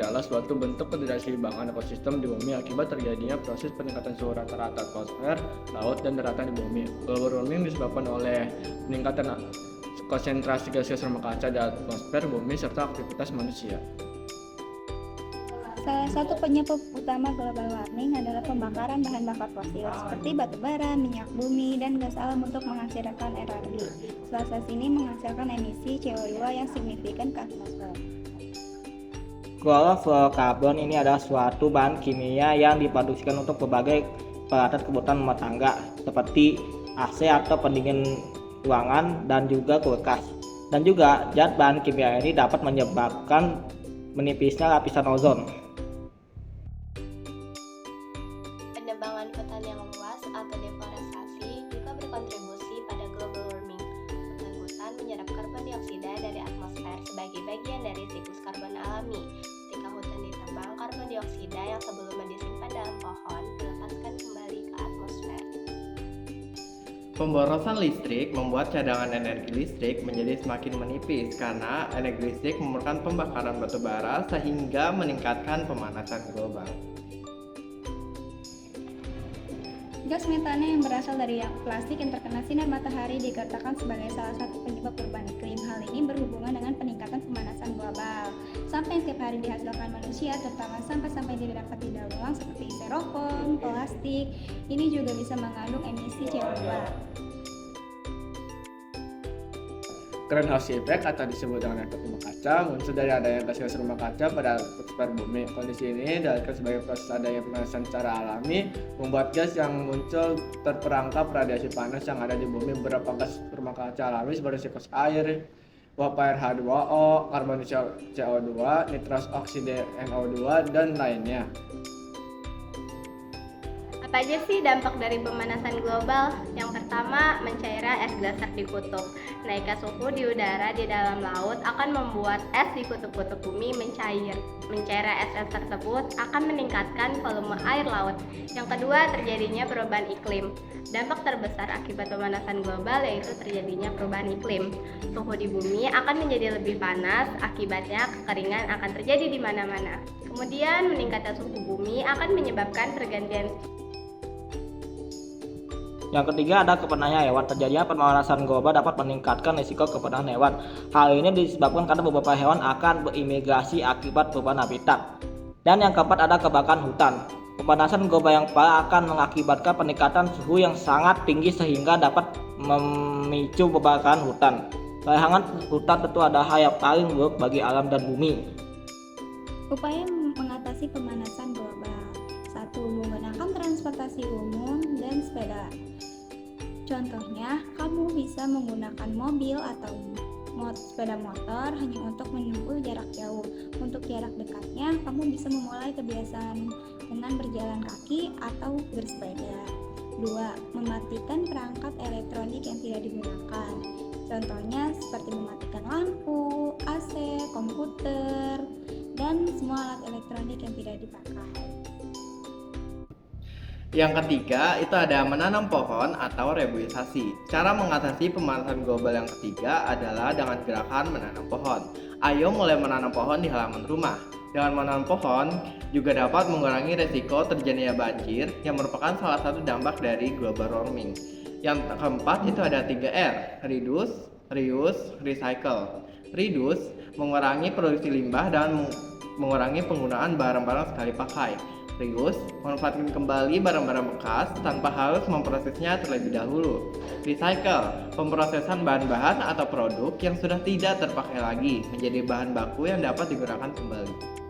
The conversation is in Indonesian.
adalah suatu bentuk ketidakseimbangan ekosistem di bumi akibat terjadinya proses peningkatan suhu rata-rata atmosfer, laut, dan daratan di bumi. Global warming disebabkan oleh peningkatan konsentrasi gas rumah kaca di atmosfer bumi serta aktivitas manusia. Salah satu penyebab utama global warming adalah pembakaran bahan bakar fosil seperti batu bara, minyak bumi, dan gas alam untuk menghasilkan energi. Proses ini menghasilkan emisi CO2 yang signifikan ke atmosfer. Klorofluorokarbon ini adalah suatu bahan kimia yang diproduksikan untuk berbagai peralatan kebutuhan rumah tangga seperti AC atau pendingin ruangan dan juga kulkas. Dan juga zat bahan kimia ini dapat menyebabkan menipisnya lapisan ozon. Penebangan hutan yang luas atau deforestasi juga berkontribusi pada global warming. Hutan-hutan menyerap karbon dioksida dari atmosfer sebagai bagian dari siklus karbon alami. Ketika hutan ditebang, karbon dioksida yang sebelumnya disimpan dalam pohon dilepaskan kembali ke atmosfer. Pemborosan listrik membuat cadangan energi listrik menjadi semakin menipis karena energi listrik memerlukan pembakaran batu bara sehingga meningkatkan pemanasan global. Gas metana yang berasal dari plastik yang terkena sinar matahari dikatakan sebagai salah satu penyebab perubahan iklim. Hal ini berhubungan dengan peningkatan pemanasan global. Sampah yang setiap hari dihasilkan manusia, terutama sampah-sampah yang tidak dapat didaur ulang seperti styrofoam, plastik, ini juga bisa mengandung emisi CO2. Greenhouse effect atau disebut dengan efek rumah kaca muncul dari adanya gas rumah kaca pada atmosfer bumi. Kondisi ini dilakukan sebagai proses adanya pemanasan secara alami, membuat gas yang muncul terperangkap radiasi panas yang ada di bumi. Beberapa gas rumah kaca alami seperti siklus air, uap air H2O, karbon CO2, nitros oksida NO2, dan lainnya. Apa aja sih dampak dari pemanasan global? Yang pertama, mencairnya es glaser di kutub. Naiknya suhu di udara di dalam laut akan membuat es di kutub-kutub bumi mencair. Mencairnya es tersebut akan meningkatkan volume air laut. Yang kedua, terjadinya perubahan iklim. Dampak terbesar akibat pemanasan global yaitu terjadinya perubahan iklim. Suhu di bumi akan menjadi lebih panas, akibatnya kekeringan akan terjadi di mana-mana. Kemudian, meningkatnya suhu bumi akan menyebabkan pergantian. Yang ketiga ada kepunahan hewan. Terjadinya pemanasan global dapat meningkatkan risiko kepunahan hewan. Hal ini disebabkan karena beberapa hewan akan berimigrasi akibat perubahan habitat. Dan yang keempat ada kebakaran hutan. Pemanasan global yang parah akan mengakibatkan peningkatan suhu yang sangat tinggi sehingga dapat memicu pembakaran hutan. Larangan hutan tentu ada hal yang paling buruk bagi alam dan bumi. Upaya mengatasi pemanasan global. 1. Menggunakan transportasi umum dan sepeda. Contohnya, kamu bisa menggunakan mobil atau sepeda motor hanya untuk menempuh jarak jauh. Untuk jarak dekatnya, kamu bisa memulai kebiasaan dengan berjalan kaki atau bersepeda. 2. Mematikan perangkat elektronik yang tidak digunakan. Contohnya seperti mematikan lampu, AC, komputer, dan semua alat elektronik yang tidak dipakai. Yang ketiga, itu ada menanam pohon atau reboisasi. Cara mengatasi pemanasan global yang ketiga adalah dengan gerakan menanam pohon. Ayo mulai menanam pohon di halaman rumah. Dengan menanam pohon juga dapat mengurangi resiko terjadinya banjir yang merupakan salah satu dampak dari global warming. Yang keempat itu ada 3R, reduce, reuse, recycle. Reduce, mengurangi produksi limbah dan mengurangi penggunaan barang-barang sekali pakai. Reuse, memanfaatkan kembali barang-barang bekas tanpa harus memprosesnya terlebih dahulu. Recycle, pemrosesan bahan-bahan atau produk yang sudah tidak terpakai lagi menjadi bahan baku yang dapat digunakan kembali.